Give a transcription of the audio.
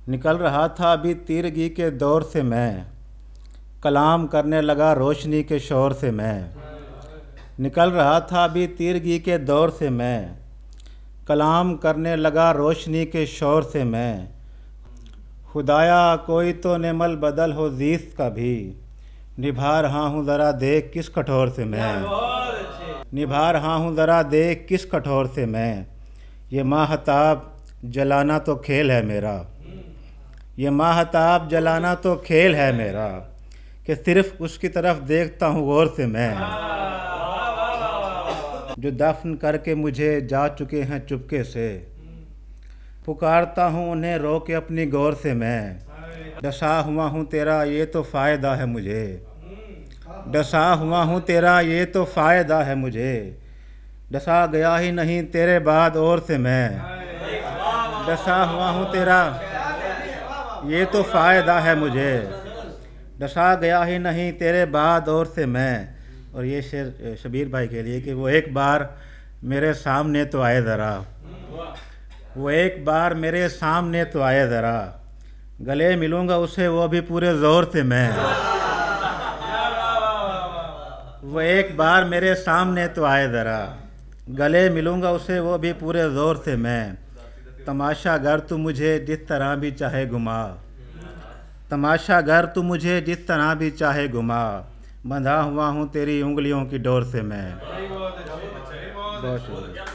निकल रहा था अभी तीरगी के दौर से मैं, कलाम करने लगा रोशनी के शोर से मैं। निकल रहा था अभी तीरगी के दौर से मैं, कलाम करने लगा रोशनी के शोर से मैं। खुदाया कोई तो नेमल बदल हो जीस का भी, निभा रहा हूँ ज़रा देख किस कठोर से मैं। निभा रहा हूँ ज़रा देख किस कठोर से मैं। ये माहताब जलाना तो खेल है मेरा, ये माहताब जलाना तो खेल है मेरा, कि सिर्फ उसकी तरफ देखता हूँ गौर से मैं। जो दफन करके मुझे जा चुके हैं चुपके से, पुकारता हूँ उन्हें रो के अपनी गौर से मैं। डसा हुआ हूँ तेरा ये तो फ़ायदा है मुझे, डसा हुआ हूँ तेरा ये तो फ़ायदा है मुझे, डसा गया ही नहीं तेरे बाद और से मैं। डसा हुआ हूँ तेरा ये तो फ़ायदा है मुझे, डसा गया ही नहीं तेरे बाद और से मैं। और ये शेर शबीर भाई के लिए कि वो एक बार मेरे सामने तो आए ज़रा, वो एक बार मेरे सामने तो आए ज़रा, गले मिलूँगा उसे वो भी पूरे ज़ोर से मैं। वो एक बार मेरे सामने तो आए ज़रा, गले मिलूँगा उसे वो भी पूरे ज़ोर से मैं। तमाशा गर तू मुझे जिस तरह भी चाहे घुमा, तमाशा गर तू मुझे जिस तरह भी चाहे घुमा, बंधा हुआ हूँ तेरी उंगलियों की डोर से मैं। बहुत शुक्रिया।